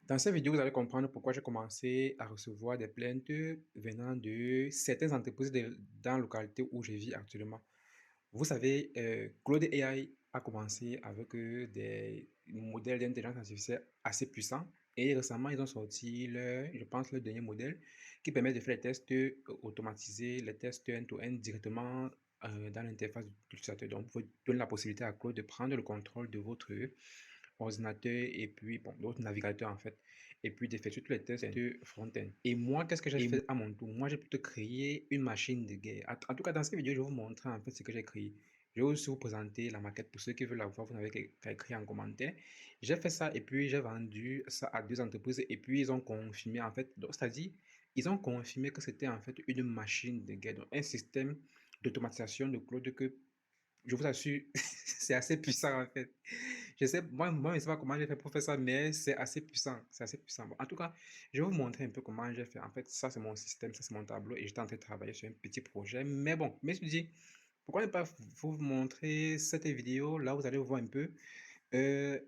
Dans cette vidéo, vous allez comprendre pourquoi j'ai commencé à recevoir des plaintes venant de certaines entreprises dans la localité où je vis actuellement. Vous savez, Claude AI a commencé avec des modèles d'intelligence artificielle assez puissants. Et récemment, ils ont sorti, je pense, le dernier modèle qui permet de faire les tests automatisés, les tests end-to-end directement dans l'interface de l'utilisateur. Donc, vous donnez la possibilité à Claude de prendre le contrôle de votre ordinateur et puis, bon, d'autres navigateurs en fait, et puis d'effectuer tous les tests de front-end. Et moi, qu'est-ce que j'ai fait à mon tour? Moi, j'ai plutôt créé une machine de guerre. En tout cas, dans cette vidéo, je vais vous montrer en fait ce que j'ai créé. Je vais aussi vous présenter la maquette pour ceux qui veulent la voir. Vous n'avez qu'à écrire en commentaire. J'ai fait ça et puis j'ai vendu ça à deux entreprises et puis ils ont confirmé en fait. C'est-à-dire, ils ont confirmé que c'était en fait une machine de guerre, donc un système d'automatisation de cloud que je vous assure, c'est assez puissant en fait. Je sais, moi, je ne sais pas comment j'ai fait pour faire ça, mais c'est assez puissant. C'est assez puissant. Bon, en tout cas, je vais vous montrer un peu comment j'ai fait. En fait, ça, c'est mon système, ça, c'est mon tableau et j'étais en train de travailler sur un petit projet. Mais bon, mais je me dis, pourquoi ne pas vous montrer cette vidéo? Là, vous allez voir un peu euh,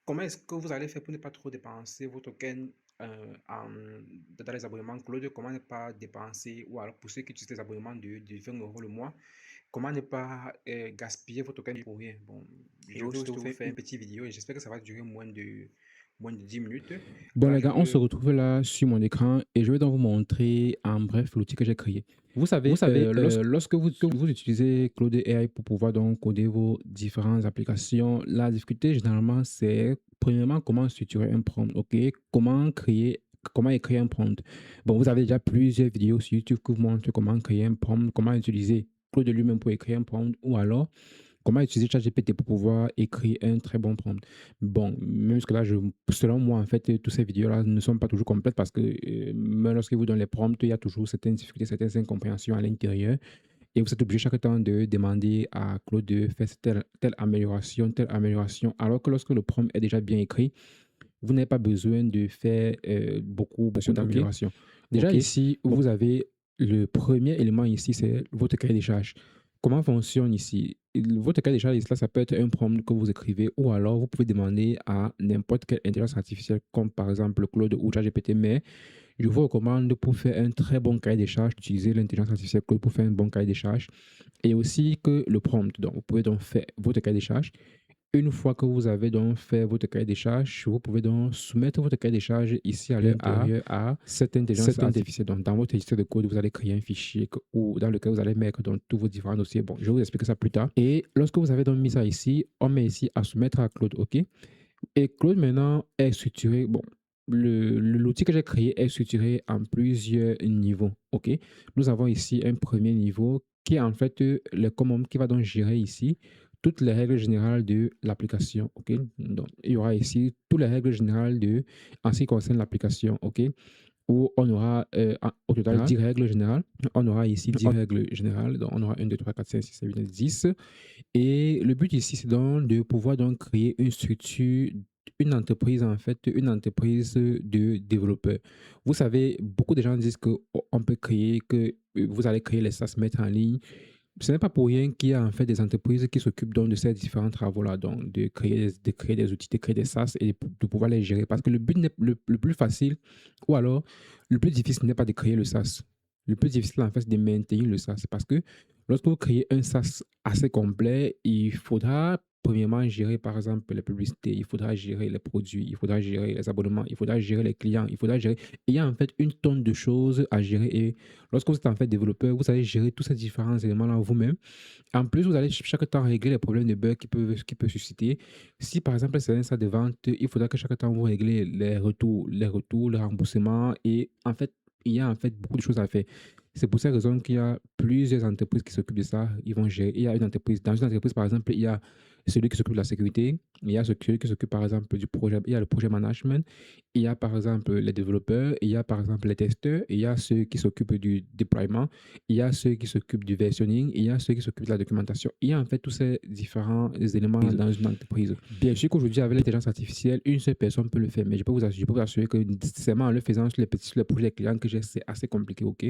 comment est-ce que vous allez faire pour ne pas trop dépenser vos tokens dans les abonnements Claude? Comment ne pas dépenser, ou alors pour ceux qui utilisent les abonnements de 20 € le mois, comment ne pas gaspiller votre token pour rien? Bon, je vais aussi vous faire une petite vidéo et j'espère que ça va durer moins de 10 minutes. Bon Là, les je gars, on se veux... retrouve là sur mon écran et je vais donc vous montrer en bref l'outil que j'ai créé. Vous savez, Lorsque vous utilisez Claude AI pour pouvoir donc coder vos différentes applications, la difficulté généralement c'est premièrement comment structurer un prompt, ok? Comment écrire un prompt. Bon, vous avez déjà plusieurs vidéos sur YouTube qui vous montrent comment créer un prompt, comment utiliser Claude lui-même pour écrire un prompt ou alors comment utiliser ChatGPT pour pouvoir écrire un très bon prompt. Bon, même jusque-là, selon moi, en fait, toutes ces vidéos-là ne sont pas toujours complètes parce que même lorsque vous donnez les prompts, il y a toujours certaines difficultés, certaines incompréhensions à l'intérieur. Et vous êtes obligé chaque temps de demander à Claude de faire telle amélioration. Alors que lorsque le prompt est déjà bien écrit, vous n'avez pas besoin de faire beaucoup ok, d'améliorations. Déjà ok. ici, vous avez le premier élément ici, c'est votre cahier des charges. Comment fonctionne ici? Votre cahier des charges, là, ça peut être un prompt que vous écrivez ou alors vous pouvez demander à n'importe quelle intelligence artificielle, comme par exemple Claude ou ChatGPT, mais je vous recommande pour faire un très bon cahier des charges d'utiliser l'intelligence artificielle Claude pour faire un bon cahier des charges et aussi que le prompt. Donc, vous pouvez donc faire votre cahier des charges. Une fois que vous avez donc fait votre cahier des charges, vous pouvez donc soumettre votre cahier des charges ici à l'intérieur à cette intelligence artificielle. Donc, dans votre registre de code, vous allez créer un fichier ou dans lequel vous allez mettre donc tous vos différents dossiers. Bon, je vais vous expliquer ça plus tard. Et lorsque vous avez donc mis ça ici, on met ici à soumettre à Claude, OK? Et Claude maintenant est structuré. Bon, l'outil que j'ai créé est structuré en plusieurs niveaux, OK? Nous avons ici un premier niveau qui est en fait le commande qui va donc gérer ici toutes les règles générales de l'application, OK? Donc, il y aura ici toutes les règles générales en ce qui concerne l'application, OK? Où on aura au total 10 règles générales. On aura ici 10 règles générales. Donc, on aura 1, 2, 3, 4, 5, 6, 7, 8, 10. Et le but ici, c'est donc de pouvoir donc créer une structure, une entreprise en fait, une entreprise de développeurs. Vous savez, beaucoup de gens disent qu'on peut créer, que vous allez créer les SaaS, mettre en ligne. Ce n'est pas pour rien qu'il y a en fait des entreprises qui s'occupent donc de ces différents travaux-là, donc de créer des outils, de créer des SaaS et de pouvoir les gérer. Parce que le but le plus facile, ou alors le plus difficile n'est pas de créer le SaaS. Le plus difficile en fait, c'est de maintenir le SaaS. Parce que lorsque vous créez un SaaS assez complet, il faudra premièrement gérer par exemple les publicités, il faudra gérer les produits, il faudra gérer les abonnements, il faudra gérer les clients, il faudra gérer. Il y a en fait une tonne de choses à gérer et lorsque vous êtes en fait développeur, vous allez gérer tous ces différents éléments-là vous-même. En plus, vous allez chaque temps régler les problèmes de bugs qui peuvent susciter. Si par exemple c'est un site de vente, il faudra que chaque temps vous réglez les remboursements et en fait, il y a en fait beaucoup de choses à faire. C'est pour cette raison qu'il y a plusieurs entreprises qui s'occupent de ça. Ils vont gérer. Il y a une entreprise, dans une entreprise par exemple, il y a celui qui s'occupe de la sécurité, il y a celui qui s'occupe par exemple du projet, il y a le projet management, il y a par exemple les développeurs, il y a par exemple les testeurs, il y a ceux qui s'occupent du déploiement, il y a ceux qui s'occupent du versionning, il y a ceux qui s'occupent de la documentation. Il y a en fait tous ces différents éléments dans une entreprise. Bien sûr qu'aujourd'hui, avec l'intelligence artificielle, une seule personne peut le faire, mais je peux vous assurer que nécessairement en le faisant sur les projets des clients que j'ai, c'est assez compliqué, ok?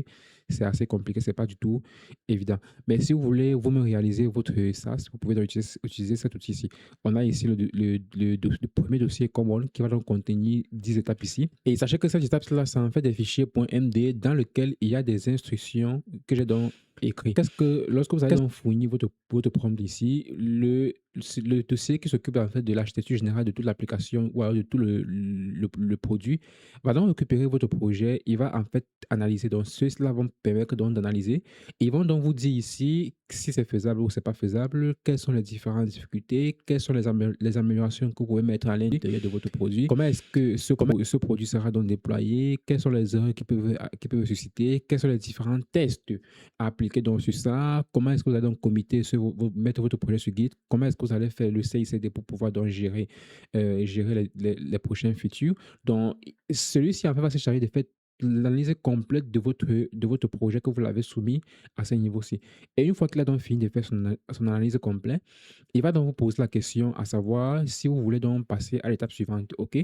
C'est assez compliqué, c'est pas du tout évident. Mais si vous voulez vous-même réaliser votre SaaS, vous pouvez donc utiliser cet outil ici. On a ici le le premier dossier common qui va donc contenir 10 étapes ici. Et sachez que ces étapes-là, c'est en fait des fichiers .md dans lesquels il y a des instructions que j'ai donc écrites. Lorsque vous allez donc fournir votre prompt ici, le dossier qui s'occupe en fait de l'architecture générale de toute l'application ou alors de tout le produit va donc récupérer votre projet. Il va en fait analyser. Donc, ceux-là vont permettre donc d'analyser. Ils vont donc vous dire ici si c'est faisable ou c'est pas faisable, quelles sont les différentes difficultés, quelles sont les améliorations que vous pouvez mettre à l'intérieur de votre produit, comment est-ce que ce produit sera donc déployé, quelles sont les erreurs qui peuvent susciter, quels sont les différents tests à appliquer donc sur ça, comment est-ce que vous allez donc mettre votre projet sur Git, comment est-ce que vous allez faire le CICD pour pouvoir donc gérer les prochains features. Donc, celui-ci en fait va se charger de faire l'analyse complète de votre projet que vous l'avez soumis à ce niveau-ci. Et une fois qu'il a donc fini de faire son analyse complète, il va donc vous poser la question à savoir si vous voulez donc passer à l'étape suivante. OK?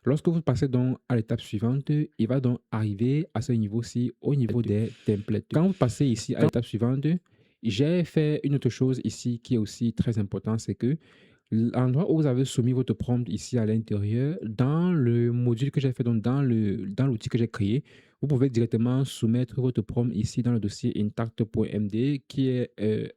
Lorsque vous passez donc à l'étape suivante, il va donc arriver à ce niveau-ci au niveau des templates. Quand vous passez ici à l'étape suivante, j'ai fait une autre chose ici qui est aussi très important, c'est que l'endroit où vous avez soumis votre prompt ici à l'intérieur, dans le module que j'ai fait, donc dans l'outil que j'ai créé, vous pouvez directement soumettre votre prompt ici dans le dossier intact.md qui est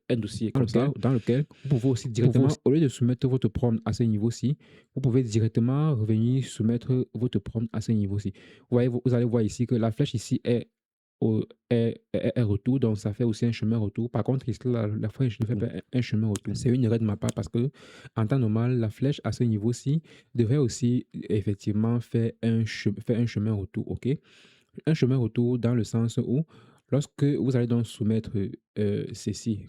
un dossier comme ça, dans lequel vous pouvez aussi directement, au lieu de soumettre votre prompt à ce niveau-ci, vous pouvez directement revenir soumettre votre prompt à ce niveau-ci. Vous allez voir ici que la flèche ici est retour, donc ça fait aussi un chemin retour. Par contre, ici, la flèche ne fait pas un chemin retour. C'est une erreur de ma part parce que en temps normal, la flèche à ce niveau-ci devrait aussi effectivement faire un chemin retour, OK? Un chemin retour dans le sens où lorsque vous allez donc soumettre ceci,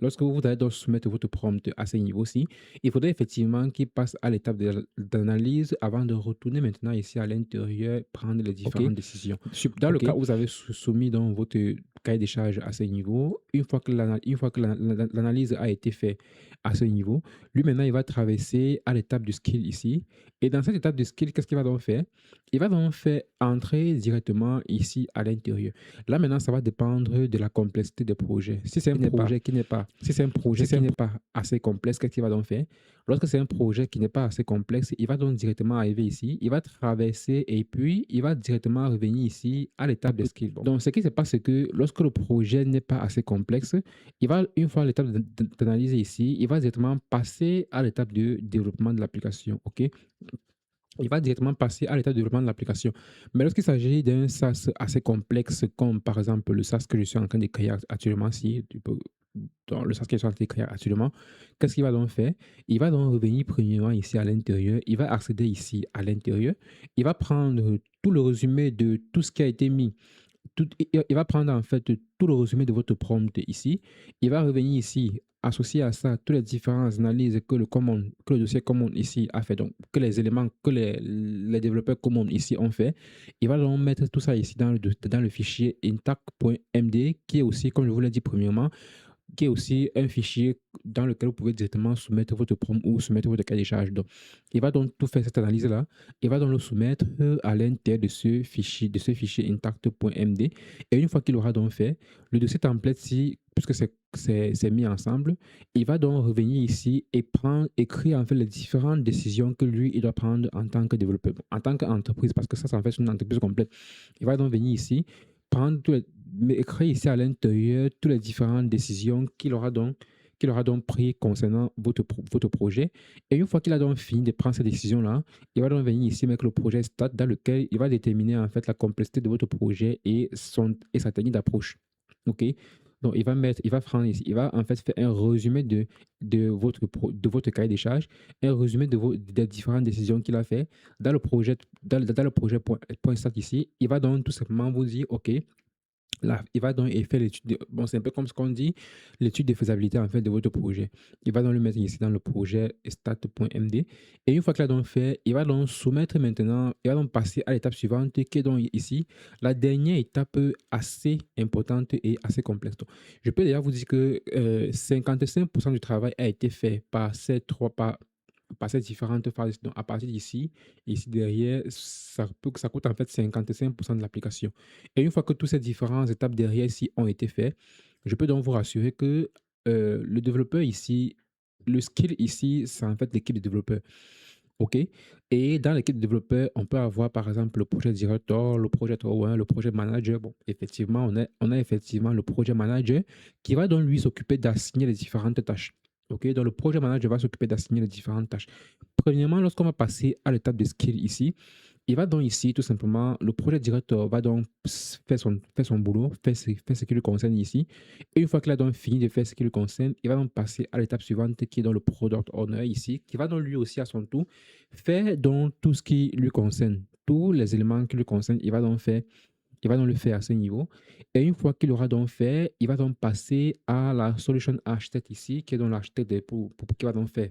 lorsque vous allez donc soumettre votre prompt à ce niveau-ci, il faudrait effectivement qu'il passe à l'étape d'analyse avant de retourner maintenant ici à l'intérieur, prendre les différentes décisions. Dans le cas où vous avez soumis donc votre cahier des charges à ce niveau, une fois que l'analyse a été faite à ce niveau, lui maintenant il va traverser à l'étape du skill ici. Et dans cette étape de skill, qu'est-ce qu'il va donc faire? Il va donc faire entrer directement ici à l'intérieur. Là maintenant, ça va dépendre de la complexité des projets. Si c'est un projet qui n'est pas assez complexe, qu'est-ce qu'il va donc faire? Lorsque c'est un projet qui n'est pas assez complexe, il va donc directement arriver ici, il va traverser et puis il va directement revenir ici à l'étape de skill. Donc, ce qui se passe, c'est que lorsque le projet n'est pas assez complexe, une fois l'étape d'analyse ici, il va directement passer à l'étape de développement de l'application. OK? Il va directement passer à l'état de développement de l'application. Mais lorsqu'il s'agit d'un SaaS assez complexe, comme par exemple le SaaS que je suis en train de créer actuellement, dans le SaaS que je suis en train de créer actuellement, qu'est-ce qu'il va donc faire? Il va donc revenir premièrement ici à l'intérieur, il va accéder ici à l'intérieur, il va prendre tout le résumé de tout ce qui a été mis il va prendre en fait tout le résumé de votre prompt ici. Il va revenir ici, associer à ça toutes les différentes analyses que le dossier common ici a fait, donc que les éléments que les développeurs common ici ont fait. Il va donc mettre tout ça ici dans le fichier intact.md qui est aussi, comme je vous l'ai dit premièrement, qui est aussi un fichier dans lequel vous pouvez directement soumettre votre prompt ou soumettre votre cahier des charges. Donc, il va donc tout faire cette analyse-là. Il va donc le soumettre à l'intérieur de ce fichier intact.md. Et une fois qu'il aura donc fait, le dossier template, puisque c'est mis ensemble, il va donc revenir ici et écrire en fait les différentes décisions que lui, il doit prendre en tant que développeur, en tant qu'entreprise, parce que ça en fait une entreprise complète. Il va donc venir ici, écrire ici à l'intérieur toutes les différentes décisions qu'il aura donc pris concernant votre projet. Et une fois qu'il a donc fini de prendre ces décisions-là, il va donc venir ici mettre le projet start dans lequel il va déterminer en fait la complexité de votre projet et sa technique d'approche. OK? Donc, il va prendre ici, il va en fait faire un résumé de votre cahier des charges, un résumé des différentes décisions qu'il a fait dans le projet, dans le projet point start ici. Il va donc tout simplement vous dire, OK, là, il va donc faire l'étude. Bon, c'est un peu comme ce qu'on dit, l'étude de faisabilité en fait de votre projet. Il va donc le mettre ici dans le projet stat.md. Et une fois qu'il a donc fait, il va donc soumettre maintenant, il va donc passer à l'étape suivante qui est donc ici, la dernière étape assez importante et assez complexe. Donc, je peux d'ailleurs vous dire que 55% du travail a été fait par ces différentes phases. Donc, à partir d'ici, ici derrière, ça coûte en fait 55% de l'application. Et une fois que toutes ces différentes étapes derrière ici ont été faites, je peux donc vous rassurer que le développeur ici le skill ici, c'est en fait l'équipe de développeurs. OK? Et dans l'équipe de développeurs, on peut avoir par exemple le projet directeur, le projet owner, le projet manager. Bon, effectivement, on a effectivement le projet manager qui va donc lui s'occuper d'assigner les différentes tâches. OK? Donc le projet manager va s'occuper d'assigner les différentes tâches. Premièrement, lorsqu'on va passer à l'étape de skill ici, il va donc ici, tout simplement, le projet directeur va donc faire son boulot, faire ce qui lui concerne ici. Et une fois qu'il a donc fini de faire ce qui lui concerne, il va donc passer à l'étape suivante qui est dans le product owner ici, qui va donc lui aussi à son tour faire donc tout ce qui lui concerne. Tous les éléments qui lui concernent, il va donc le faire à ce niveau. Et une fois qu'il aura donc fait, il va donc passer à la solution architect ici, qui est donc l'architecte qui va donc faire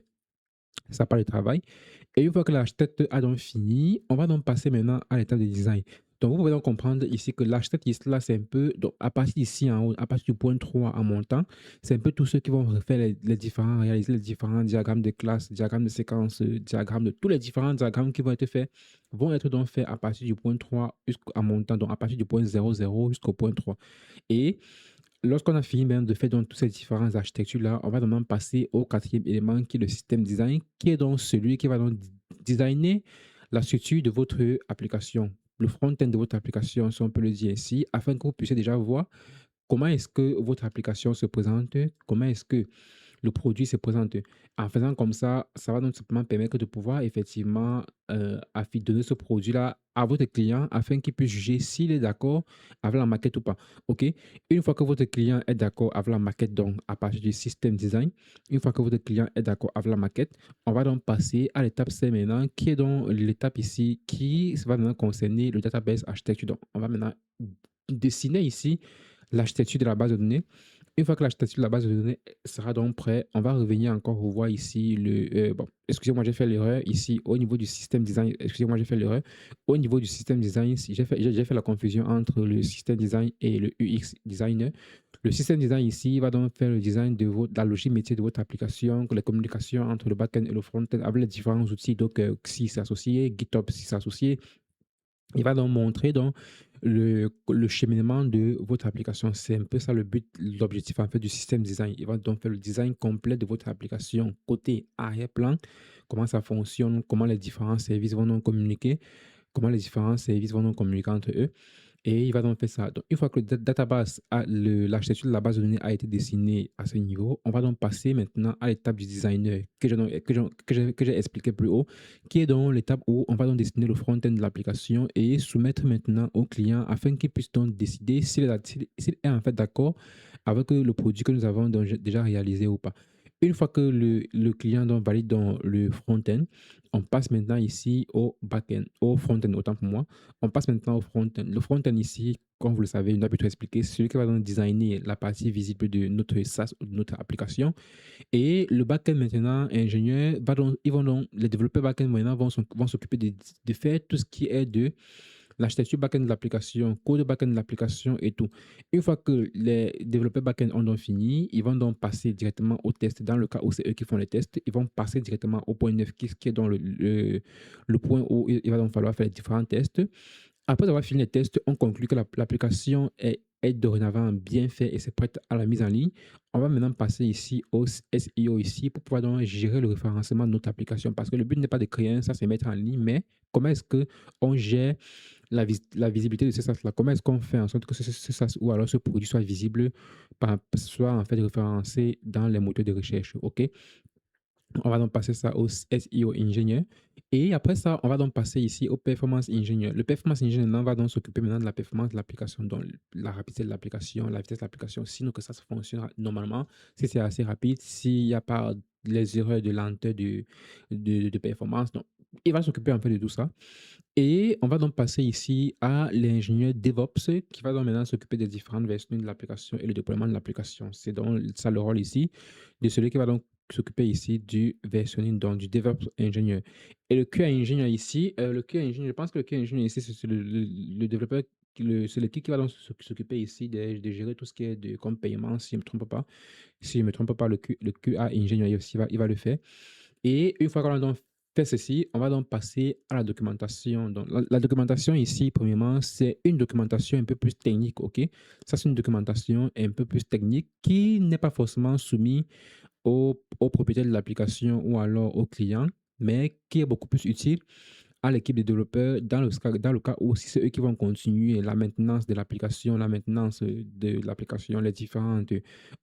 sa part de travail. Et une fois que l'architecte a donc fini, on va donc passer maintenant à l'étape de design. Donc, vous pouvez donc comprendre ici que l'architecte ici, là, c'est un peu, donc à partir d'ici en haut, à partir du point 3 en montant, c'est un peu tous ceux qui vont refaire réaliser les différents diagrammes de classe, diagrammes de séquence, diagrammes de tous les différents diagrammes qui vont être faits, vont être donc faits à partir du point 3 jusqu'en montant, donc à partir du point 00 jusqu'au point 3. Et lorsqu'on a fini même de faire donc toutes ces différentes architectures-là, on va maintenant passer au quatrième élément qui est le système design, qui est donc celui qui va donc designer la structure de votre application, le front-end de votre application, si on peut le dire ainsi, afin que vous puissiez déjà voir comment est-ce que votre application se présente, comment est-ce que le produit se présente. En faisant comme ça va donc simplement permettre de pouvoir effectivement donner ce produit-là à votre client afin qu'il puisse juger s'il est d'accord avec la maquette ou pas. OK? Une fois que votre client est d'accord avec la maquette, donc à partir du système design, une fois que votre client est d'accord avec la maquette, on va donc passer à l'étape C maintenant, qui est donc l'étape ici qui va maintenant concerner le database architecture. Donc, on va maintenant dessiner ici l'architecture de la base de données. Une fois que l'architecture de la base de données sera donc prêt, on va revenir encore revoir ici bon, excusez-moi, j'ai fait l'erreur ici au niveau du système design. Excusez-moi, j'ai fait l'erreur. Au niveau du système design, j'ai fait la confusion entre le système design et le UX designer. Le système design ici va donc faire le design de la logique métier de votre application, les communications entre le back-end et le front-end avec les différents outils, donc si c'est associé, GitHub si c'est associé, il va donc montrer donc le cheminement de votre application. C'est un peu ça le but, l'objectif en fait du système design. Il va donc faire le design complet de votre application côté arrière-plan, comment ça fonctionne, comment les différents services vont donc communiquer, comment les différents services vont donc communiquer entre eux. Et il va donc faire ça. Donc, une fois que le database, l'architecture de la base de données a été dessinée à ce niveau, on va donc passer maintenant à l'étape du designer que j'ai expliqué plus haut, qui est donc l'étape où on va donc dessiner le front-end de l'application et soumettre maintenant au client afin qu'il puisse donc décider s'il est en fait d'accord avec le produit que nous avons donc déjà réalisé ou pas. Une fois que le client donc valide dans le front-end, on passe maintenant ici au back-end, au front-end, autant pour moi. On passe maintenant au front-end. Le front-end ici, comme vous le savez, une habitude expliquer, c'est celui qui va donc designer la partie visible de notre SaaS ou de notre application. Et le back-end maintenant, ingénieur, les développeurs back-end maintenant vont s'occuper de faire tout ce qui est de l'architecture back-end de l'application, code back-end de l'application et tout. Une fois que les développeurs back-end ont donc fini, ils vont donc passer directement au test. Dans le cas où c'est eux qui font les tests, ils vont passer directement au point 9 qui est dans le point où il va donc falloir faire les différents tests. Après avoir fini les tests, on conclut que l'application est dorénavant bien faite et c'est prête à la mise en ligne. On va maintenant passer ici au SEO ici pour pouvoir donc gérer le référencement de notre application parce que le but n'est pas de créer un SaaS et mettre en ligne, mais comment est-ce qu'on gère la visibilité de ce SaaS-là? Comment est-ce qu'on fait en sorte que ce SaaS ou alors ce produit soit visible, soit en fait référencé dans les moteurs de recherche? OK? On va donc passer ça au SEO ingénieur. Et après ça, on va donc passer ici au performance ingénieur. Le performance ingénieur maintenant va donc s'occuper maintenant de la performance de l'application, donc la rapidité de l'application, la vitesse de l'application, sinon que ça fonctionne normalement, si c'est assez rapide, s'il n'y a pas les erreurs de lenteur de performance. Donc, il va s'occuper en fait de tout ça. Et on va donc passer ici à l'ingénieur DevOps qui va donc maintenant s'occuper des différentes versions de l'application et le déploiement de l'application. C'est donc ça le rôle ici de celui qui va donc s'occuper ici du versionning, donc du DevOps ingénieur. Et le QA ingénieur ici, le QA ingénieur, je pense que le QA ingénieur ici, c'est le développeur, c'est l'équipe qui va donc s'occuper ici de gérer tout ce qui est comme paiement, si je ne me trompe pas. Si je ne me trompe pas, le QA ingénieur ici, il va le faire. Et une fois qu'on a donc fait ceci, on va donc passer à la documentation. Donc, la documentation ici, premièrement, c'est une documentation un peu plus technique, OK? Ça, c'est une documentation un peu plus technique qui n'est pas forcément soumise au propriétaire de l'application ou alors au client, mais qui est beaucoup plus utile à l'équipe de développeurs dans le cas où si c'est eux qui vont continuer la maintenance de l'application, la maintenance de l'application, les différentes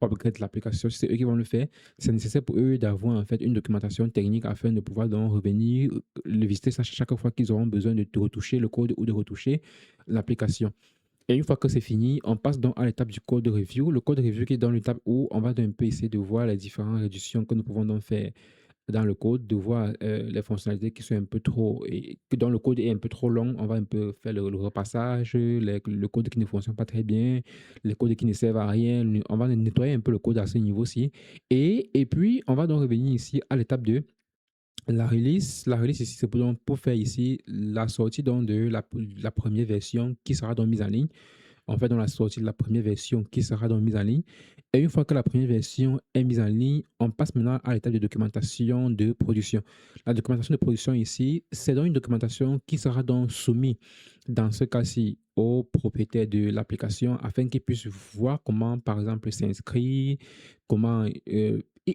upgrades de l'application, si c'est eux qui vont le faire, c'est nécessaire pour eux d'avoir en fait une documentation technique afin de pouvoir donc revenir, le visiter ça chaque fois qu'ils auront besoin de retoucher le code ou de retoucher l'application. Et une fois que c'est fini, on passe donc à l'étape du code review. Le code review qui est dans l'étape où on va donc un peu essayer de voir les différentes réductions que nous pouvons donc faire dans le code, de voir les fonctionnalités qui sont un peu trop, et que dans le code est un peu trop long, on va un peu faire le repassage, le code qui ne fonctionne pas très bien, les codes qui ne servent à rien, on va nettoyer un peu le code à ce niveau-ci. Et puis, on va donc revenir ici à l'étape de la release. La release ici, c'est pour faire ici la sortie donc de la première version qui sera donc mise en ligne. On fait donc la sortie de la première version qui sera donc mise en ligne. Et une fois que la première version est mise en ligne, on passe maintenant à l'étape de documentation de production. La documentation de production ici, c'est donc une documentation qui sera donc soumise dans ce cas-ci au propriétaire de l'application afin qu'il puisse voir comment, par exemple, s'inscrire, comment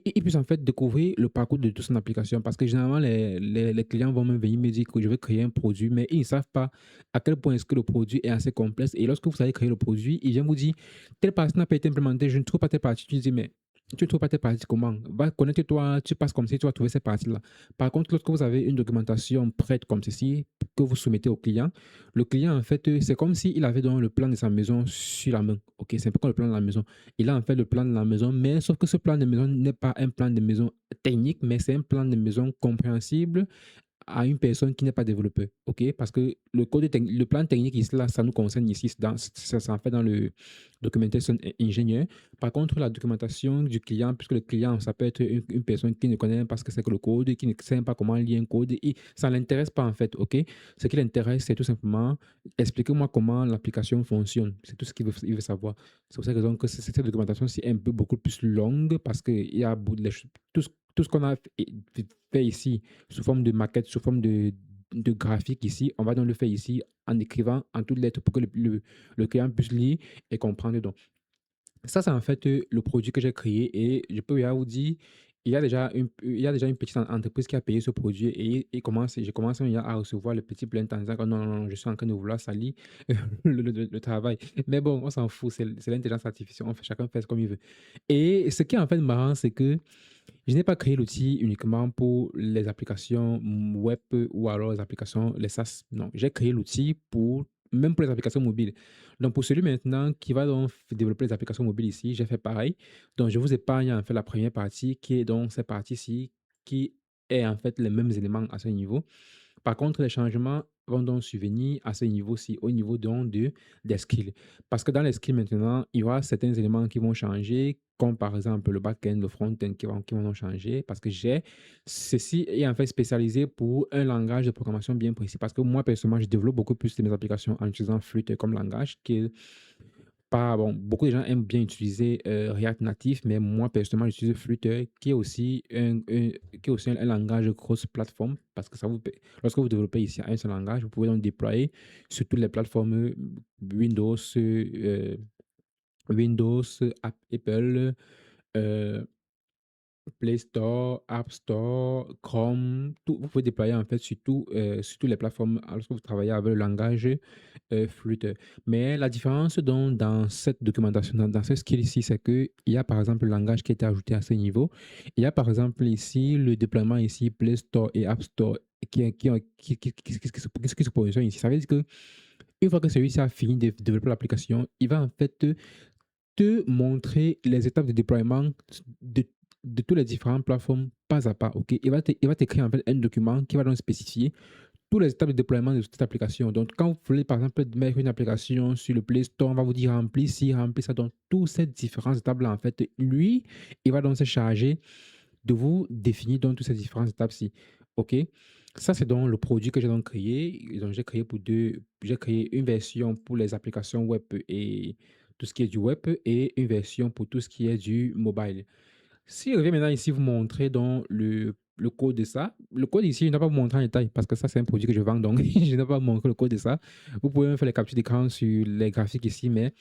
il puisse en fait découvrir le parcours de toute son application. Parce que généralement, les clients vont même venir me dire que je veux créer un produit, mais ils ne savent pas à quel point est-ce que le produit est assez complexe. Et lorsque vous allez créer le produit, il vient vous dire, telle partie n'a pas été implémentée, je ne trouve pas telle partie. Tu dis, mais tu ne trouves pas telle partie comment? Va connecte-toi, tu passes comme si tu vas trouver cette partie-là. Par contre, lorsque vous avez une documentation prête comme ceci, que vous soumettez au client, le client, en fait, c'est comme s'il avait donc le plan de sa maison sur la main. OK, c'est un peu comme le plan de la maison. Il a en fait le plan de la maison, mais sauf que ce plan de maison n'est pas un plan de maison technique, mais c'est un plan de maison compréhensible à une personne qui n'est pas développeur, OK? Parce que le plan technique ici, là, ça nous concerne ici, ça en fait dans le documentation ingénieur. Par contre, la documentation du client, puisque le client, ça peut être une personne qui ne connaît pas ce que c'est que le code, qui ne sait pas comment lire un code, et ça ne l'intéresse pas en fait, OK? Ce qui l'intéresse, c'est tout simplement expliquez-moi comment l'application fonctionne. C'est tout ce qu'il veut savoir. C'est pour ça que, donc, cette documentation c'est un peu beaucoup plus longue parce qu'il y a tout ce qu'on a fait ici sous forme de maquette, sous forme de graphique ici. On va donc le faire ici en écrivant en toutes lettres pour que le client puisse lire et comprendre. Donc, ça, c'est en fait le produit que j'ai créé et je peux bien vous dire, il y a déjà une petite entreprise qui a payé ce produit et je commence déjà à recevoir le petit plainte en disant que non, non, non, je suis en train de vouloir salir le travail. Mais bon, on s'en fout, c'est l'intelligence artificielle, chacun fait comme il veut. Et ce qui est en fait marrant, c'est que je n'ai pas créé l'outil uniquement pour les applications web ou alors les applications, les SaaS. Non, j'ai créé l'outil même pour les applications mobiles. Donc, pour celui maintenant qui va donc développer les applications mobiles ici, j'ai fait pareil. Donc, je vous épargne en fait la première partie qui est donc cette partie-ci qui est en fait les mêmes éléments à ce niveau. Par contre, les changements vont donc survenir à ce niveau-ci, au niveau donc des skills. Parce que dans les skills maintenant, il y aura certains éléments qui vont changer, comme par exemple le back-end, le front-end qui vont donc changer, parce que ceci est en fait spécialisé pour un langage de programmation bien précis. Parce que moi, personnellement, je développe beaucoup plus de mes applications en utilisant Flutter comme langage, qui est pas bon, beaucoup de gens aiment bien utiliser React Native, mais moi personnellement j'utilise Flutter qui est aussi un langage cross-plateforme parce que lorsque vous développez ici un seul langage, vous pouvez donc déployer sur toutes les plateformes Windows, Windows, Apple, euh, Play Store, App Store, Chrome, tout, vous pouvez déployer en fait sur toutes les plateformes lorsque vous travaillez avec le langage Flutter. Mais la différence donc, dans cette documentation, dans ce skill ici, c'est qu'il y a par exemple le langage qui a été ajouté à ce niveau. Il y a par exemple ici le déploiement ici Play Store et App Store qui se positionne ici. Ça veut dire que une fois que celui-ci a fini de développer l'application, il va en fait te montrer les étapes de déploiement de, de toutes les différentes plateformes pas à pas. Ok, il va t'écrire en fait un document qui va donc spécifier toutes les étapes de déploiement de cette application. Donc, quand vous voulez par exemple mettre une application sur le Play Store, on va vous dire remplis ci, remplis ça. Donc, toutes ces différentes étapes-là, en fait, lui, il va donc se charger de vous définir donc toutes ces différentes étapes-ci. Ok, ça c'est donc le produit que j'ai donc créé. Et donc, j'ai créé une version pour les applications web et tout ce qui est du web et une version pour tout ce qui est du mobile. Si je reviens maintenant ici vous montrer dans le code de ça, le code ici, je ne vais pas vous montrer en détail parce que ça, c'est un produit que je vends, donc je ne vais pas vous montrer le code de ça. Vous pouvez même faire les captures d'écran sur les graphiques ici, mais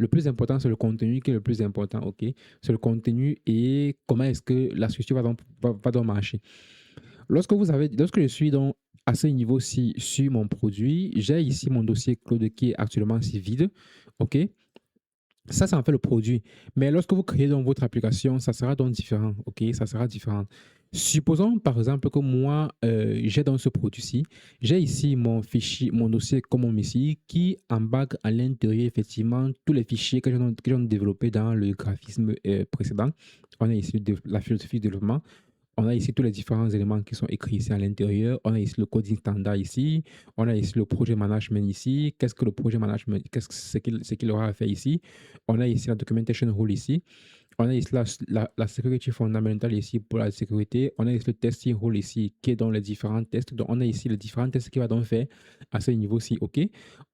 Le plus important, c'est le contenu qui est le plus important, OK? C'est le contenu et comment est-ce que la structure va donc marcher. Lorsque je suis donc à ce niveau-ci sur mon produit, j'ai ici mon dossier Claude qui est actuellement ici vide, OK? Ça en fait le produit. Mais lorsque vous créez donc votre application, ça sera donc différent, OK? Ça sera différent. Supposons par exemple que moi, j'ai dans ce produit-ci, j'ai ici mon fichier, mon dossier comme ici, qui embarque à l'intérieur effectivement tous les fichiers que j'ai développés dans le graphisme précédent. On a ici la philosophie de développement. On a ici tous les différents éléments qui sont écrits ici à l'intérieur. On a ici le coding standard ici. On a ici le projet management ici. Qu'est-ce que le projet management, qu'est-ce que c'est qu'il aura à faire ici? On a ici la documentation rule ici. On a ici la sécurité fondamentale ici pour la sécurité. On a ici le testing rule ici qui est dans les différents tests. Donc, on a ici les différents tests qu'il va donc faire à ce niveau-ci. OK.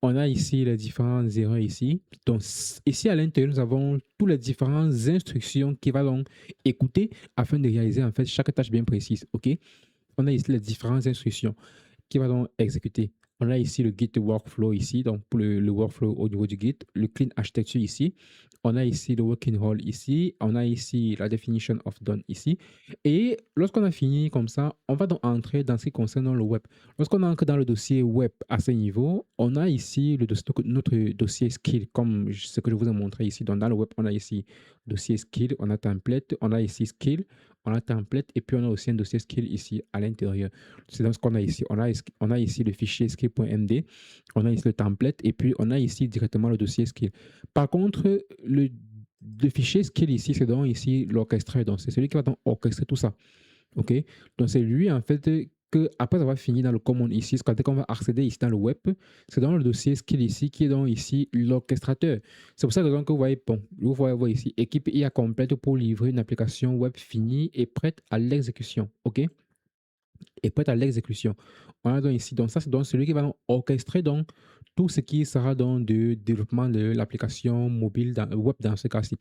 On a ici les différentes erreurs ici. Donc, ici à l'intérieur, nous avons toutes les différentes instructions qu'il va donc écouter afin de réaliser en fait chaque tâche bien précise. OK. On a ici les différentes instructions qui va donc exécuter. On a ici le Git workflow ici, donc pour le workflow au niveau du Git, le clean architecture ici. On a ici le working role ici. On a ici la definition of done ici. Et lorsqu'on a fini comme ça, on va donc entrer dans ce qui concerne le web. Lorsqu'on entre dans le dossier web à ce niveau, on a ici notre dossier skill, comme ce que je vous ai montré ici. Donc dans le web, on a ici dossier skill, on a template, on a ici skill, on a template, et puis on a aussi un dossier skill ici à l'intérieur. C'est dans ce qu'on a ici. On a ici le fichier skill.md, on a ici le template, et puis on a ici directement le dossier skill. Par contre, le fichier skill ici, c'est donc ici l'orchestrateur. Donc, c'est celui qui va donc orchestrer tout ça. OK? Donc, c'est lui, en fait, que après avoir fini dans le command ici, quand on va accéder ici dans le web, c'est dans le dossier skill ici qui est donc ici l'orchestrateur. C'est pour ça que donc, vous voyez, bon, vous voyez ici, équipe IA complète pour livrer une application web finie et prête à l'exécution. OK? Et prête à l'exécution. On a donc ici, donc ça c'est donc celui qui va donc orchestrer donc tout ce qui sera dans le développement de l'application mobile web dans ce cas-ci.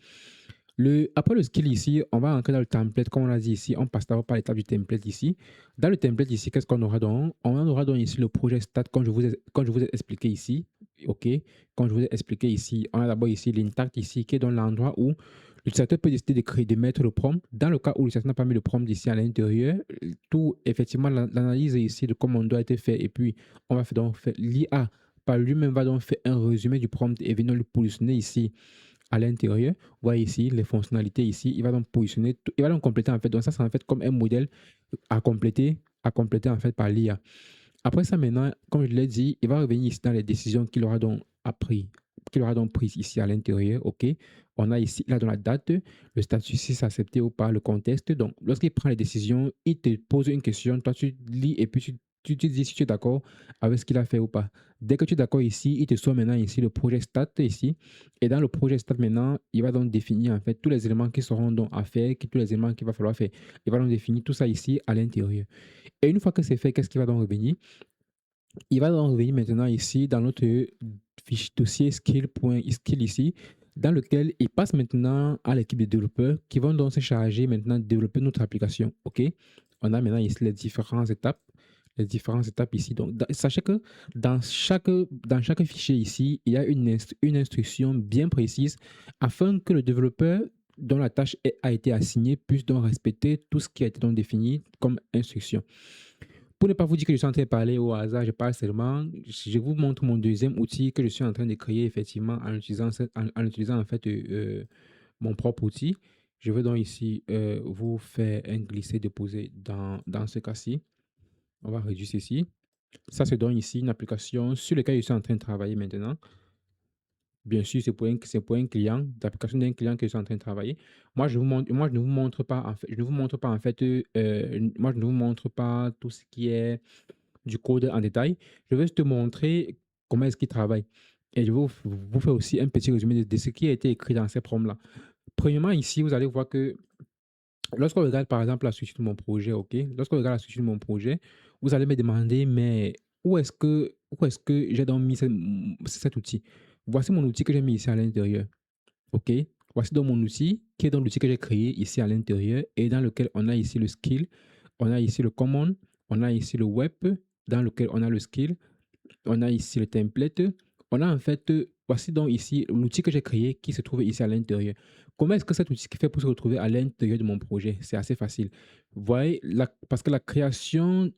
Après le skill ici, on va entrer dans le template, comme on l'a dit ici, on passe d'abord par l'étape du template ici. Dans le template ici, qu'est-ce qu'on aura donc? On aura donc ici le projet stat, comme je vous ai expliqué ici. OK? Comme je vous ai expliqué ici, on a d'abord ici l'intact ici, qui est dans l'endroit où l'utilisateur peut décider de créer, de mettre le prompt. Dans le cas où l'utilisateur n'a pas mis le prompt ici à l'intérieur, tout, effectivement, l'analyse ici de comment on doit être fait, et puis on va donc faire l'IA par lui-même va donc faire un résumé du prompt et venir le positionner ici à l'intérieur. Vous voyez ici les fonctionnalités ici. Il va donc positionner, il va donc compléter en fait. Donc ça, c'est en fait comme un modèle à compléter en fait par l'IA. Après ça, maintenant, comme je l'ai dit, il va revenir ici dans les décisions qu'il aura donc appris, qu'il aura donc prises ici à l'intérieur. OK. On a ici, là, dans la date, le statut si c'est accepté ou pas, le contexte. Donc, lorsqu'il prend les décisions, il te pose une question, toi, tu lis et puis tu dis si tu es d'accord avec ce qu'il a fait ou pas. Dès que tu es d'accord ici, il te soit maintenant ici le projet stat ici. Et dans le projet stat maintenant, il va donc définir en fait tous les éléments qui seront donc à faire, tous les éléments qu'il va falloir faire. Il va donc définir tout ça ici à l'intérieur. Et une fois que c'est fait, qu'est-ce qui va donc revenir? Il va donc revenir maintenant ici dans notre fiche dossier skill ici, dans lequel il passe maintenant à l'équipe de développeurs qui vont donc se charger maintenant de développer notre application. OK? On a maintenant ici les différentes étapes ici. Donc, sachez que dans chaque fichier ici, il y a une instruction bien précise afin que le développeur dont la tâche a été assignée puisse donc respecter tout ce qui a été donc défini comme instruction. Pour ne pas vous dire que je suis en train de parler au hasard, je parle seulement. Je vous montre mon deuxième outil que je suis en train de créer effectivement en utilisant en fait mon propre outil. Je vais donc ici vous faire un glisser-déposer dans ce cas-ci. On va réduire ceci. Ça se donne ici une application sur laquelle je suis en train de travailler maintenant. Bien sûr, c'est pour un client, l'application d'un client que je suis en train de travailler. Moi, je ne vous montre pas, en fait, je ne vous montre pas, en fait, moi, je ne vous montre pas tout ce qui est du code en détail. Je vais juste te montrer comment est-ce qu'il travaille. Et je vais vous faire aussi un petit résumé de ce qui a été écrit dans ces prompts-là. Premièrement, ici, vous allez voir que lorsqu'on regarde, par exemple, la structure de mon projet, OK? Lorsqu'on regarde la structure de mon projet, vous allez me demander, mais où est-ce que j'ai donc mis cet outil? Voici mon outil que j'ai mis ici à l'intérieur. OK? Voici donc mon outil, qui est donc l'outil que j'ai créé ici à l'intérieur et dans lequel on a ici le skill, on a ici le command, on a ici le web, dans lequel on a le skill, on a ici le template. On a en fait voici donc ici l'outil que j'ai créé qui se trouve ici à l'intérieur. Comment est-ce que cet outil fait pour se retrouver à l'intérieur de mon projet? C'est assez facile. Vous voyez, parce que la création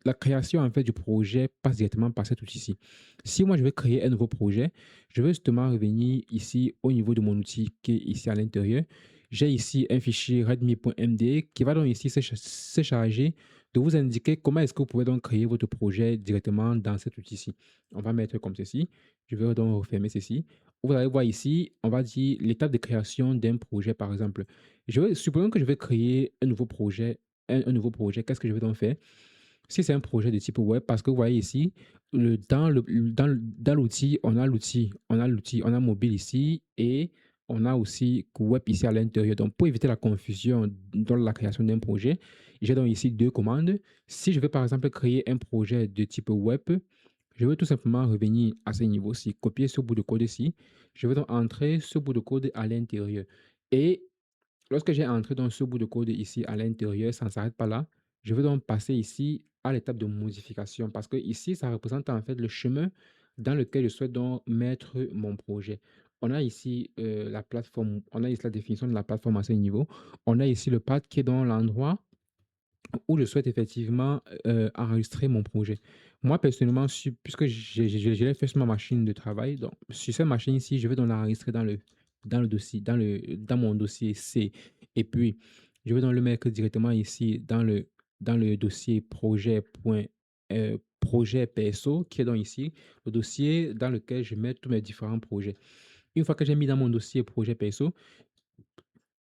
en fait du projet passe directement par cet outil-ci. Si moi je veux créer un nouveau projet, je veux justement revenir ici au niveau de mon outil qui est ici à l'intérieur. J'ai ici un fichier readme.md qui va donc ici se charger de vous indiquer comment est-ce que vous pouvez donc créer votre projet directement dans cet outil-ci. On va mettre comme ceci. Je vais donc refermer ceci. Vous allez voir ici, on va dire l'étape de création d'un projet, par exemple. Supposons que je vais créer un nouveau projet. Un nouveau projet, qu'est-ce que je vais donc faire? Si c'est un projet de type web, parce que vous voyez ici, dans l'outil, on a mobile ici et on a aussi web ici à l'intérieur. Donc, pour éviter la confusion dans la création d'un projet, j'ai donc ici deux commandes. Si je veux par exemple créer un projet de type web, je veux tout simplement revenir à ce niveau-ci, copier ce bout de code-ci. Je vais donc entrer ce bout de code à l'intérieur. Et lorsque j'ai entré dans ce bout de code ici à l'intérieur, ça ne s'arrête pas là. Je vais donc passer ici à l'étape de modification parce que ici, ça représente en fait le chemin dans lequel je souhaite donc mettre mon projet. On a ici la plateforme, on a ici la définition de la plateforme à ce niveau. On a ici le path qui est dans l'endroit où je souhaite effectivement enregistrer mon projet. Moi, personnellement, puisque je l'ai fait sur ma machine de travail, donc sur cette machine ici, je vais donc l'enregistrer dans le dossier, dans mon dossier C. Et puis, je vais donc le mettre directement ici dans le dossier projet perso, qui est donc ici, le dossier dans lequel je mets tous mes différents projets. Une fois que j'ai mis dans mon dossier projet perso,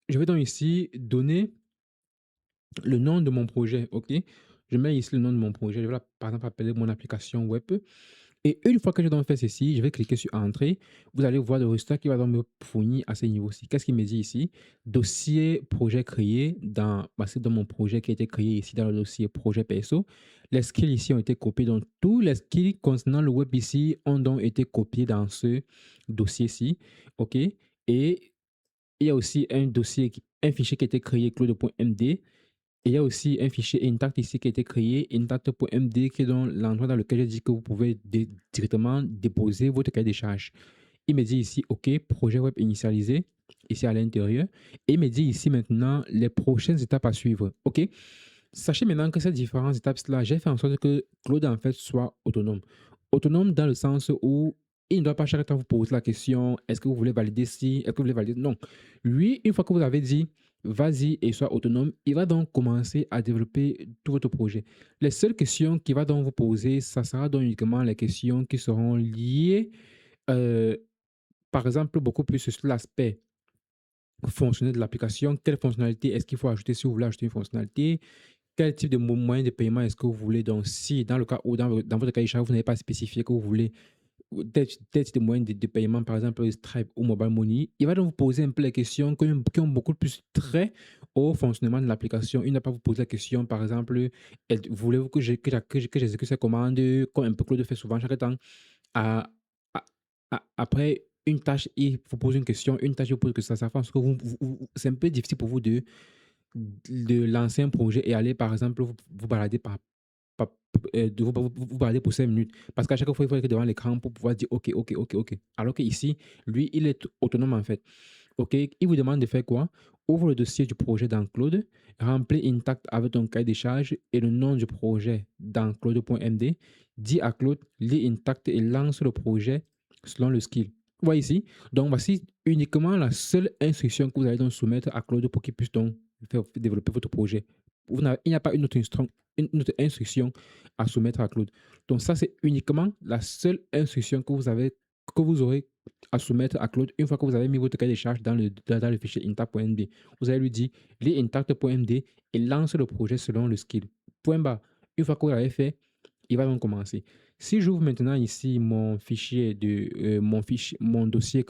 je vais donc ici donner le nom de mon projet, OK? Je mets ici le nom de mon projet. Je vais par exemple appeler mon application web. Et une fois que j'ai donc fait ceci, je vais cliquer sur Entrée. Vous allez voir le résultat qui va donc me fournir à ce niveau-ci. Qu'est-ce qu'il me dit ici? Dossier projet créé c'est dans mon projet qui a été créé ici dans le dossier projet perso. Les skills ici ont été copiés. Donc, tous les skills concernant le web ici ont donc été copiés dans ce dossier-ci. OK? Et il y a aussi un fichier qui a été créé, claude.md. Et il y a aussi un fichier intact ici qui a été créé, intact.md, qui est dans l'endroit dans lequel je dis que vous pouvez directement déposer votre cahier des charges. Il me dit ici, OK, projet web initialisé, ici à l'intérieur. Et il me dit ici maintenant les prochaines étapes à suivre. OK? Sachez maintenant que ces différentes étapes-là, j'ai fait en sorte que Claude en fait soit autonome. Autonome dans le sens où il ne doit pas chaque temps vous poser la question, est-ce que vous voulez valider ci, est-ce que vous voulez valider. Non. Lui, une fois que vous avez dit, vas-y et sois autonome, il va donc commencer à développer tout votre projet. Les seules questions qu'il va donc vous poser, ça sera donc uniquement les questions qui seront liées, euh, par exemple, beaucoup plus sur l'aspect fonctionnel de l'application. Quelle fonctionnalité est-ce qu'il faut ajouter si vous voulez ajouter une fonctionnalité? Quel type de moyen de paiement est-ce que vous voulez? Donc, si dans le cas où dans votre cahier de charge, vous n'avez pas spécifié que vous voulez tel type de moyen de paiement, par exemple Stripe ou Mobile Money, il va donc vous poser un peu les questions qui ont beaucoup plus trait au fonctionnement de l'application. Il ne va pas vous poser la question, par exemple, voulez-vous que j'exécute ces commandes, comme un peu Claude fait souvent chaque temps. À- Après une tâche, il vous pose une question, une tâche, il vous pose que ça fait en sorte que c'est un peu difficile pour vous de lancer un projet et aller, par exemple, vous balader par- vous balader pour 5 minutes. Parce qu'à chaque fois, il faut être devant l'écran pour pouvoir dire OK, OK, OK, OK. Alors qu'ici, lui, il est autonome en fait. OK, il vous demande de faire quoi? Ouvre le dossier du projet dans Claude, remplis intact avec ton cahier des charges et le nom du projet dans claude.md. Dis à Claude, lis intact et lance le projet selon le skill. Vous voyez ici? Donc, voici uniquement la seule instruction que vous allez donc soumettre à Claude pour qu'il puisse donc faire développer votre projet. Il n'y a pas une autre instruction à soumettre à Claude. Donc, ça, c'est uniquement la seule instruction que vous aurez à soumettre à Claude une fois que vous avez mis votre cahier des charges dans le fichier intact.md. Vous allez lui dire, lis intact.md et lance le projet selon le skill. Point barre. Une fois que vous l'avez fait, il va donc commencer. Si j'ouvre maintenant ici mon dossier,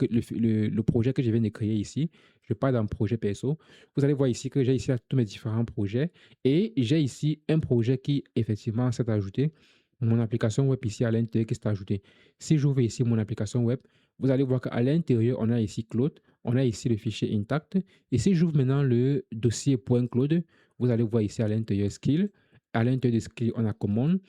le projet que je viens de créer ici, je pars dans projet perso. Vous allez voir ici que j'ai ici tous mes différents projets et j'ai ici un projet qui effectivement s'est ajouté. Mon application web ici à l'intérieur qui s'est ajouté. Si j'ouvre ici mon application web, vous allez voir qu'à l'intérieur, on a ici Claude, on a ici le fichier intact. Et si j'ouvre maintenant le dossier .claude, vous allez voir ici à l'intérieur skill. À l'intérieur de skill, on a command.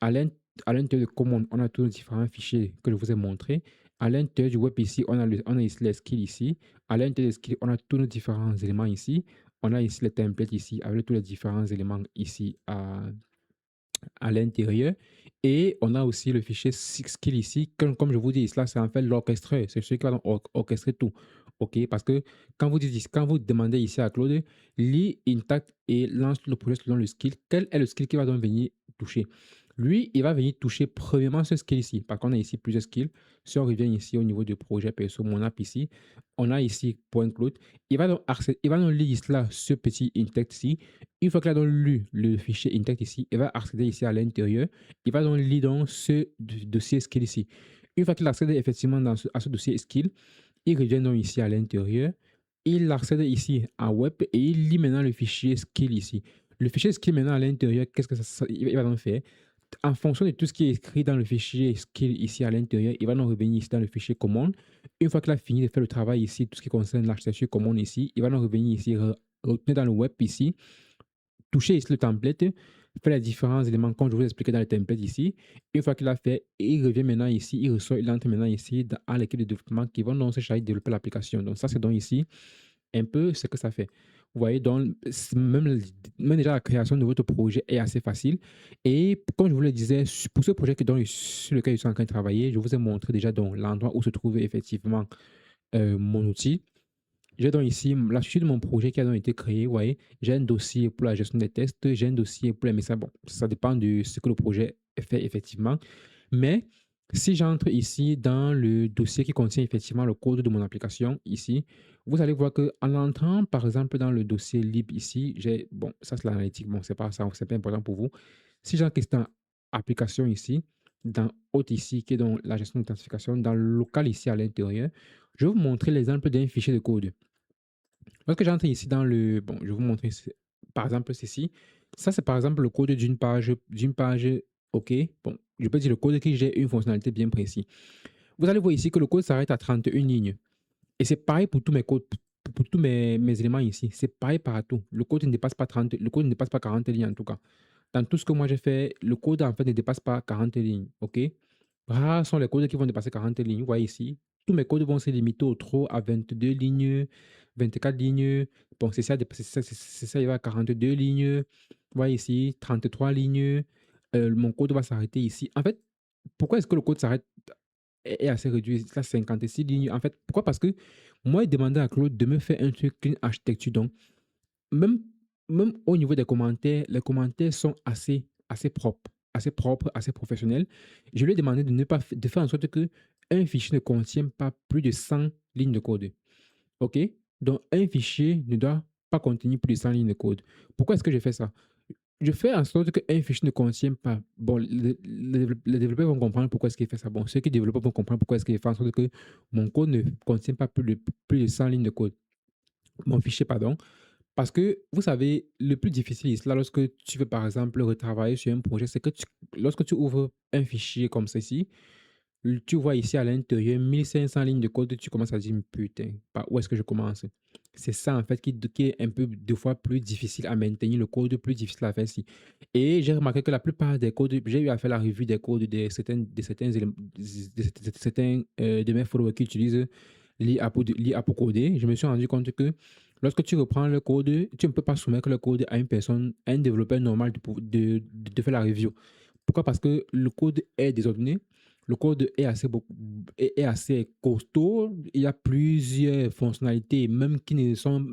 À l'intérieur de command, on a tous les différents fichiers que je vous ai montrés. À l'intérieur du web ici, on a ici les skills ici. À l'intérieur des skills, on a tous nos différents éléments ici. On a ici les templates ici avec tous les différents éléments ici à l'intérieur. Et on a aussi le fichier skill ici. Comme je vous dis, là, c'est en fait l'orchestreur. C'est celui qui va donc orchestrer tout. OK? Parce que quand vous demandez ici à Claude, lis, intact et lance le projet selon le skill, quel est le skill qui va donc venir toucher? Lui, il va venir toucher premièrement ce skill ici. Par contre, on a ici plusieurs skills. Si on revient ici au niveau du projet perso, mon app ici, on a ici point Claude. Il va donc lire là ce petit intact ici. Une fois qu'il a donc lu le fichier intact ici, il va accéder ici à l'intérieur. Il va donc lire donc ce dossier skill ici. Une fois qu'il accède effectivement à ce dossier skill, il revient donc ici à l'intérieur. Il accède ici à web et il lit maintenant le fichier skill ici. Le fichier skill maintenant à l'intérieur, qu'est-ce que il va donc faire? En fonction de tout ce qui est écrit dans le fichier skill ici à l'intérieur, il va donc revenir ici dans le fichier commande. Une fois qu'il a fini de faire le travail ici, tout ce qui concerne l'architecture commande ici, il va donc revenir ici, retourner dans le web ici, toucher ici le template, faire les différents éléments comme je vous ai expliqué dans le template ici. Une fois qu'il a fait, il revient maintenant ici, il entre maintenant ici dans l'équipe de développement qui vont donc se charger de développer l'application. Donc ça, c'est donc ici un peu ce que ça fait. Vous voyez, donc même déjà la création de votre projet est assez facile. Et comme je vous le disais, pour ce projet sur lequel je suis en train de travailler, je vous ai montré déjà donc l'endroit où se trouve effectivement mon outil. J'ai donc ici la suite de mon projet qui a donc été créé. Vous voyez, j'ai un dossier pour la gestion des tests, j'ai un dossier pour les messages. Bon, ça dépend de ce que le projet fait effectivement. Mais si j'entre ici dans le dossier qui contient effectivement le code de mon application, ici, vous allez voir qu'en entrant par exemple dans le dossier lib ici, j'ai, bon, ça c'est l'analytique, bon, c'est pas ça, c'est pas important pour vous. Si j'entre ici dans application ici, dans autre ici, qui est dans la gestion d'authentification, dans le local ici à l'intérieur, je vais vous montrer l'exemple d'un fichier de code. Lorsque j'entre ici dans le... Bon, je vais vous montrer par exemple ceci. Ça, c'est par exemple le code d'une page OK. Bon, je peux dire le code qui gère une fonctionnalité bien précise. Vous allez voir ici que le code s'arrête à 31 lignes. Et c'est pareil pour tous mes codes, pour tous mes éléments ici. C'est pareil partout. Le code ne dépasse pas 30, le code ne dépasse pas 40 lignes en tout cas. Dans tout ce que moi j'ai fait, le code en fait ne dépasse pas 40 lignes. OK? Rares sont les codes qui vont dépasser 40 lignes. Vous voyez ici, tous mes codes vont se limiter au trop à 22 lignes, 24 lignes. Bon, c'est ça, il va à 42 lignes. Vous voyez ici, 33 lignes. Mon code va s'arrêter ici. En fait, pourquoi est-ce que le code s'arrête est assez réduit? Là, 56 lignes. En fait, pourquoi? Parce que moi, il demandait à Claude de me faire un truc clean architecture. Donc, même, même au niveau des commentaires, les commentaires sont assez propres, assez professionnels. Je lui ai demandé de ne pas de faire en sorte que un fichier ne contient pas plus de 100 lignes de code. OK? Donc, un fichier ne doit pas contenir plus de 100 lignes de code. Pourquoi est-ce que je fais ça? Je fais en sorte qu'un fichier ne contient pas. Bon, les développeurs vont comprendre pourquoi est-ce qu'il fait ça. Bon, ceux qui développent vont comprendre pourquoi est-ce qu'il fait en sorte que mon code ne contient pas plus de 100 lignes de code. Mon fichier, pardon. Parce que, vous savez, le plus difficile ici, là, lorsque tu veux, par exemple, retravailler sur un projet, c'est que lorsque tu ouvres un fichier comme ceci, tu vois ici à l'intérieur 1500 lignes de code, tu commences à dire, putain, par où est-ce que je commence? C'est ça, en fait, qui est un peu, deux fois, plus difficile à maintenir, le code plus difficile à faire ici. Et j'ai remarqué que la plupart des codes, j'ai eu à faire la revue des codes de certains éléments, de mes followers qui utilisent l'IA pour coder. Je me suis rendu compte que lorsque tu reprends le code, tu ne peux pas soumettre le code à une personne, à un développeur normal de faire la review. Pourquoi? Parce que le code est désordonné, le code est est assez costaud. Il y a plusieurs fonctionnalités, même qui ne sont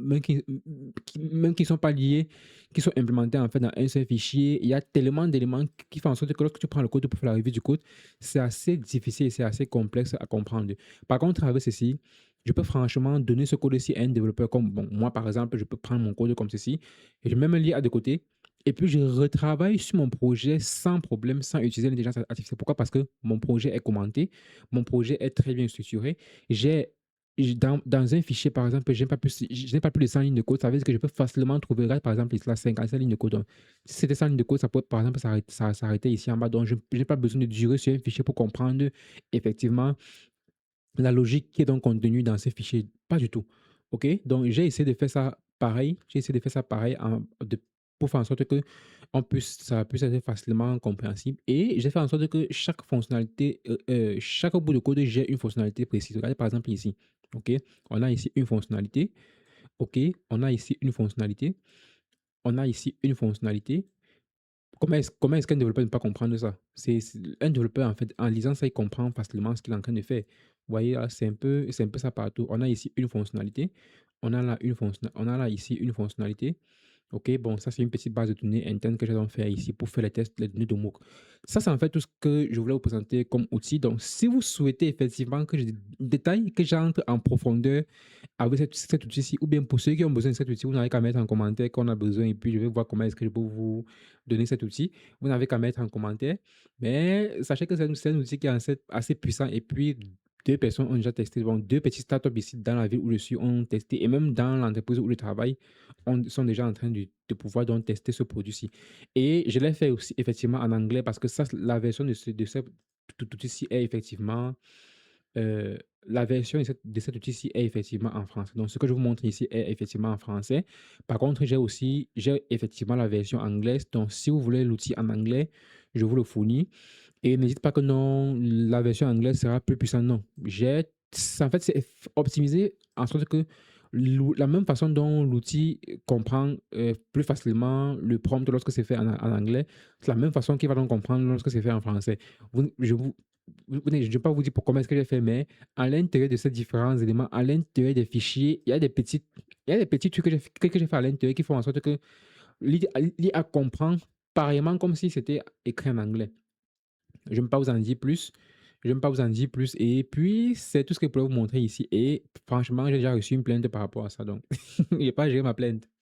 pas liées, qui sont implémentées en fait dans un seul fichier. Il y a tellement d'éléments qui font en sorte que lorsque tu prends le code pour faire la revue du code, c'est assez difficile, c'est assez complexe à comprendre. Par contre, avec ceci, je peux franchement donner ce code-ci à un développeur comme, bon, moi par exemple, je peux prendre mon code comme ceci et je vais même le lire à de côté et puis je retravaille sur mon projet sans problème, sans utiliser l'intelligence artificielle. Pourquoi? Parce que mon projet est commenté, mon projet est très bien structuré. J'ai dans un fichier, par exemple, je n'ai pas plus de 100 lignes de code. Ça veut dire que je peux facilement trouver, regarde, par exemple, là, 55 lignes de code. Donc, si c'était 100 lignes de code, ça peut, par exemple, s'arrêter ici en bas. Donc, je n'ai pas besoin de durer sur un fichier pour comprendre effectivement la logique qui est donc contenue dans ces fichiers. Pas du tout. OK? Donc, j'ai essayé de faire ça pareil. J'ai essayé de faire ça pareil pour faire en sorte que ça puisse être facilement compréhensible. Et j'ai fait en sorte que chaque fonctionnalité, chaque bout de code gère une fonctionnalité précise. Regardez par exemple ici. OK? On a ici une fonctionnalité. OK? On a ici une fonctionnalité. On a ici une fonctionnalité. Comment est-ce qu'un développeur ne peut pas comprendre ça? Un développeur, en fait, en lisant ça, il comprend facilement ce qu'il est en train de faire. Vous voyez, là, c'est un peu ça partout. On a ici une fonctionnalité. On a là ici une fonctionnalité. OK, bon, ça, c'est une petite base de données interne que j'ai donc faire ici pour faire les tests, les données de MOOC. Ça, c'est en fait tout ce que je voulais vous présenter comme outil. Donc, si vous souhaitez effectivement que je détaille, que j'entre en profondeur avec cet outil-ci, ou bien pour ceux qui ont besoin de cet outil, vous n'avez qu'à mettre en commentaire qu'on a besoin et puis je vais voir comment est-ce que je peux vous donner cet outil. Vous n'avez qu'à mettre en commentaire. Mais sachez que c'est un outil qui est assez puissant et puis deux personnes ont déjà testé. Bon, deux petits startups ici dans la ville où je suis ont testé et même dans l'entreprise où je travaille, sont déjà en train de pouvoir donc tester ce produit-ci. Et je l'ai fait aussi effectivement en anglais parce que ça, la version de cet outil-ci est effectivement euh, la version de cet outil-ci est effectivement en français. Donc, ce que je vous montre ici est effectivement en français. Par contre, j'ai effectivement la version anglaise. Donc, si vous voulez l'outil en anglais, je vous le fournis. Et ne dites pas que non, la version anglaise sera plus puissante. Non. En fait, c'est optimisé en sorte que la même façon dont l'outil comprend plus facilement le prompt lorsque c'est fait en anglais, c'est la même façon qu'il va donc comprendre lorsque c'est fait en français. Je vous, je ne vais pas vous dire pour comment est-ce que j'ai fait, mais à l'intérieur de ces différents éléments, à l'intérieur des fichiers, il y a des petits trucs que j'ai fait à l'intérieur qui font en sorte que l'IA comprend pareillement comme si c'était écrit en anglais. Je ne vais pas vous en dire plus. Je ne vais pas vous en dire plus. Et puis, c'est tout ce que je peux vous montrer ici. Et franchement, j'ai déjà reçu une plainte par rapport à ça. Donc, je n'ai pas géré ma plainte.